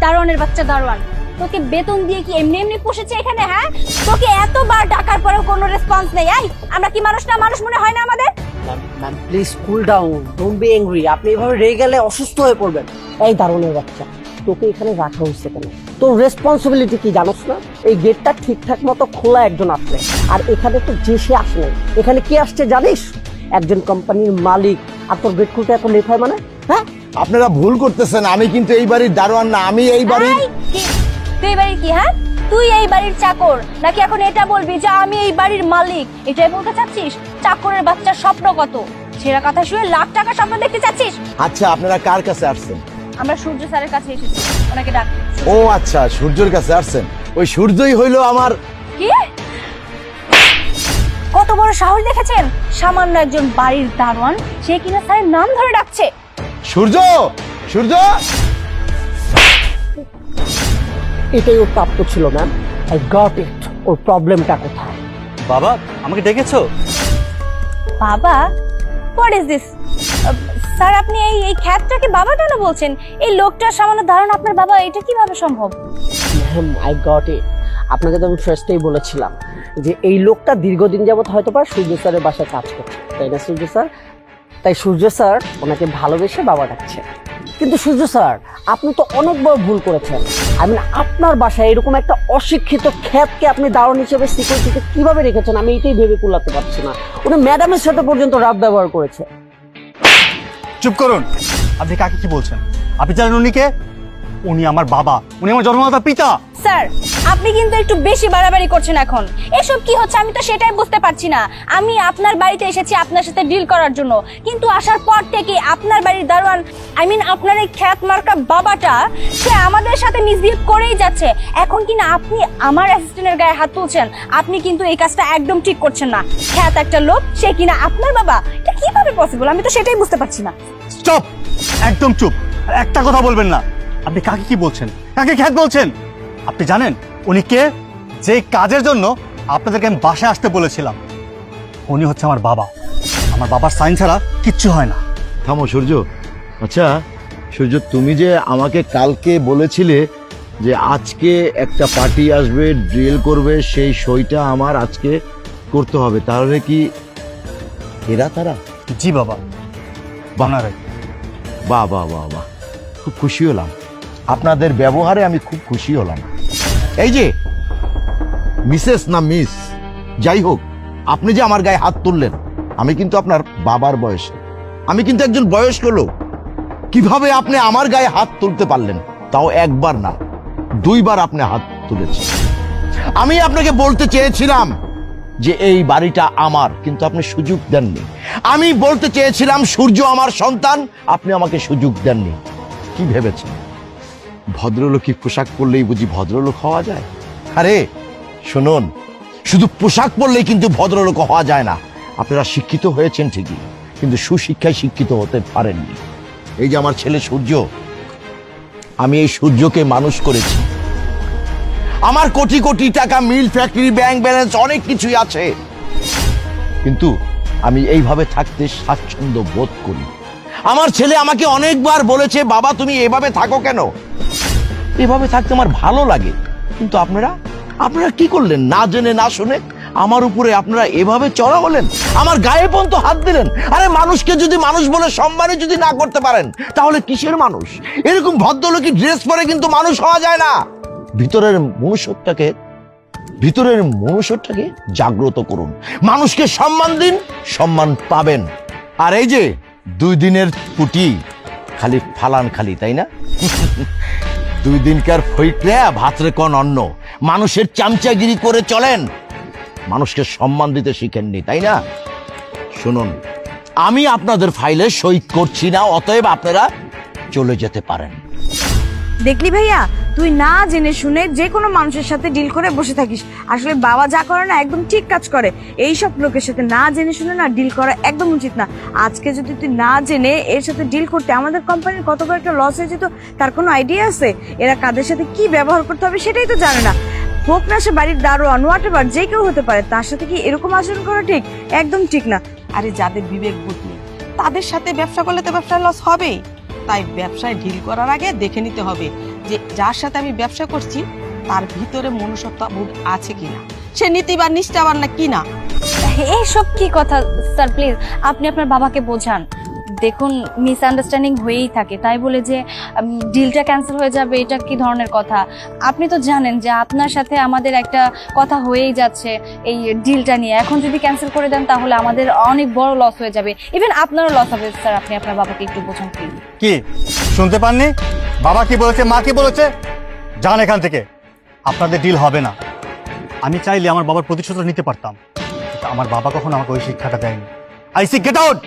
দারোয়ানের বাচ্চা দারোয়ান, তোকে বেতন দিয়ে কি এমনি এমনি পুষেছে এখানে? হ্যাঁ, তোকে এতবার ডাকার পরেও কোনো রেসপন্স নেই। এই আমরা কি মানুষ না? মানুষ মনে হয় না আমাদের? Ma'am please cool down, don't be angry. আপনি এভাবে রেগে গেলে অসুস্থ হয়ে পড়বেন। এই দারোয়ানের বাচ্চা, তোকে এখানে রাখা হয়েছে কেন? তোর রেসপন্সিবিলিটি কি জানোস না? এই গেটটা ঠিকঠাক মতো খোলা একজন আসলে, আর এখানে তো যে সে আসে নাই। এখানে কে আসছে জানিস? একজন কোম্পানির মালিক। আর তোর গেট খুলতে এত লেট হয় মানে? হ্যাঁ, আপনারা ভুল করতেছেন। আমি কিন্তু এই বাড়ির দারোয়ান না, আমি এই বাড়ির। তুই এই বাড়ির কি? হ্যাঁ, তুই এই বাড়ির চাকর নাকি এখন এটা বলবি যে আমি এই বাড়ির মালিক? এটাই বলতে চাচ্ছিস? চাকরের বাচ্চার স্বপ্ন কত? ছেঁড়া কথা শুয়ে লাখ টাকা স্বপ্ন দেখতে চাচ্ছিস? আচ্ছা, আপনারা কার কাছে আসছেন? আমরা সূর্য স্যারের কাছে এসেছি, ওনাকে ডাক। ও আচ্ছা, সূর্যের কাছে আসছেন। ওই সূর্যই হইলো আমার। কি? কত বড় সাহস দেখেছেন? সামান্য একজন বাড়ির দারোয়ান, সে কিনা স্যারের নাম ধরে ডাকছে। সূর্য, সূর্য। এটাই ওর প্রাপ্য ছিল ম্যাম। I got it. ওর প্রবলেমটা কোথায়? বাবা, আমাকে ডেকেছো? বাবা? What is this? স্যার, আপনি এই খ্যাতটাকে বাবা কেন বলছেন? এই লোকটার সামান্য ধারণা আপনার বাবা, এটা কিভাবে সম্ভব? ম্যাম আই গট ইট। আপনাকে তো আমি ফার্স্টেই বলেছিলাম যে এই লোকটা দীর্ঘদিন যাবত হয়তো বা সূর্য স্যারের বাসায় কাজ করছে, তাই না সূর্য স্যার? তাই সূর্য স্যার ওনাকে ভালোবেসে বাবা ডাকছে। কিন্তু সূর্য স্যার, আপনি তো অনেক বড় ভুল করেছেন। আমি আপনার বাসায় এরকম একটা অশিক্ষিত খ্যাতকে আপনি দারোয়ান হিসেবে সিকিউরিটিতে কিভাবে রেখেছেন, আমি এটাই ভেবে কুলাতে পারছি না। উনি ম্যাডামের সাথে পর্যন্ত রাফ ব্যবহার করেছে। চুপ করুন। আপনি কাকে কি বলছেন? আপনি জানেন উনি কে? উনি আমার বাবা, উনি আমার জন্মদাতা পিতা। স্যার, আপনি কিন্তু একটু বেশি বাড়াবাড়ি করছেন এখন। এসব কি হচ্ছে আমি তো সেটাই বুঝতে পারছি না। আমি আপনার বাড়িতে এসেছি আপনার সাথে ডিল করার জন্য, কিন্তু আসার পর থেকে আপনার বাড়ির দারোয়ান, আই মিন আপনার এই খ্যাত মার্কা বাবাটা, সে আমাদের সাথে মিসবিহেভ করেই যাচ্ছে। এখন কিনা আপনি আমার অ্যাসিস্ট্যান্টের গায়ে হাত তুলছেন। আপনি কিন্তু এই কাজটা একদম ঠিক করছেন না। খ্যাত একটা লোক, সে কিনা আপনার বাবা, এটা কিভাবে পসিবল? আমি তো সেটাই বুঝতে পারছি না। স্টপ, একদম চুপ। একটা কথা বলবেন না। আপনি কাকে কি বলছেন? কাকে খ্যাত বলছেন? আপনি জানেন উনি কে? যে কাজের জন্য আপনাদেরকে আমি বাসায় আসতে বলেছিলাম, উনি হচ্ছে আমার বাবা। আমার বাবার সাইন ছাড়া কিচ্ছু হয় না। থামো সূর্য। আচ্ছা সূর্য, তুমি যে আমাকে কালকে বলেছিলে যে আজকে একটা পার্টি আসবে, ড্রিল করবে, সেই সইটা আমার আজকে করতে হবে, তাহলে কি এরা তারা? জি বাবা, বানারে। বাহ বাহ বাহ বাহ, খুব খুশি হলাম। আপনাদের ব্যবহারে আমি খুব খুশি হলাম। এই যে মিসেস না মিস, যাই হোক, আপনি যে আমার গায়ে হাত তুললেন, আমি কিন্তু আপনার বাবার বয়সে, আমি কিন্তু একজন বয়স্ক লোক। কিভাবে আপনি আমার গায়ে হাত তুলতে পারলেন? তাও একবার না, দুইবার আপনি হাত তুলেছেন। আমি আপনাকে বলতে চেয়েছিলাম যে এই বাড়িটা আমার, কিন্তু আপনি সুযোগ দেননি। আমি বলতে চেয়েছিলাম সূর্য আমার সন্তান, আপনি আমাকে সুযোগ দেননি। কি ভেবেছেন ভদ্রলোকী পোশাক পরলেই বুঝি ভদ্রলোক হওয়া যায়? আরে শুনুন, শুধু পোশাক পরলেই কিন্তু ভদ্রলোক হওয়া যায় না। আপনারা শিক্ষিত হয়েছেন ঠিকই, কিন্তু সুশিক্ষায় শিক্ষিত হতে পারেননি। এই যে আমার ছেলে সূর্য, আমি এই সূর্যকে মানুষ করেছি। আমার কোটি কোটি টাকা, মিল, ফ্যাক্টরি, ব্যাংক ব্যালেন্স, অনেক কিছুই আছে, কিন্তু আমি এইভাবে থাকতে স্বাচ্ছন্দ্য বোধ করি। আমার ছেলে আমাকে অনেকবার বলেছে, বাবা তুমি এভাবে থাকো কেন? এভাবে থাকতে আমার ভালো লাগে। কিন্তু আপনারা কি করলেন? না জেনে না শুনে আমার উপরে আপনারা এভাবে চড়া হলেন, আমার গায়ে পর্যন্ত হাত দিলেন। আরে মানুষকে যদি মানুষ বলে সম্মানই যদি না করতে পারেন, তাহলে কিসের মানুষ? এরকম ভদ্রলোকী ড্রেস পরে কিন্তু মানুষ হওয়া যায় না। ভিতরের মনুষ্যটাকে জাগ্রত করুন, মানুষকে সম্মান দিন, সম্মান পাবেন। আর এই যে 2 দিনের পুটি খালি ফালান খালি, তাই না? 2 দিনকার ফইটরে ভাতরে কোন অন্ন, মানুষের চামচাগিরি করে চলেন, মানুষকে সম্মান দিতে শিখেননি, তাই না? শুনুন, আমি আপনাদের ফাইলে সই করছি না, অতএব আপনারা চলে যেতে পারেন। দেখলি ভাইয়া, তুই না জেনে শুনে যে কোনো মানুষের সাথে ডিল করে বসে থাকিস। আসলে বাবা যা করে না একদম ঠিক কাজ করে। এই সব লোকের সাথে না জেনে শুনে না ডিল করা একদম উচিত না। আজকে যদি তুই না জেনে এর সাথে ডিল করতে, আমাদের কোম্পানির কত বড় একটা লস হয়ে যেত তার কোনো আইডিয়া আছে? এরা কাদের সাথে কি ব্যবহার করতে হবে সেটাই তো জানে না। হোক না সে বাড়ির দারোয়ান, হোয়াটএভার, যে কেউ হতে পারে, তার সাথে কি এরকম আচরণ করা ঠিক? একদম ঠিক না। আরে যাদের বিবেক বুদ্ধি, তাদের সাথে ব্যবসা করলে তো ব্যবসায় লস হবেই। তাই ব্যবসায় ডিল করার আগে দেখে নিতে হবে যে যার সাথে আমি ব্যবসা করছি তার ভিতরে মনুষ্যত্ব বোধ আছে কিনা, সে নীতিবান নিষ্ঠাবান না কিনা। এইসব কি কথা স্যার, প্লিজ আপনি আপনার বাবাকে বোঝান। দেখুন, মিসআন্ডারস্ট্যান্ডিং হয়েই থাকে, তাই বলে যে ডিলটা ক্যান্সেল হয়ে যাবে এটা কি ধরনের কথা? আপনি তো জানেন যে আপনার সাথে আমাদের একটা কথা হয়েই যাচ্ছে এই ডিলটা নিয়ে। এখন যদি ক্যান্সেল করে দেন তাহলে আমাদের অনেক বড় লস হয়ে যাবে, ইভেন আপনারও লস হবে। স্যার, আপনি আপনার বাবাকে একটু বোঝান প্লিজ। কি শুনতে পাননি? বাবা কি বলেছে, মা কি বলেছে? যান এখান থেকে, আপনাদের ডিল হবে না। আমি চাইলে আমার বাবার প্রতিশোধ নিতে পারতাম, কিন্তু আমার বাবা কখনো আমাকে ওই শিক্ষাটা দেয়নি। I see get out.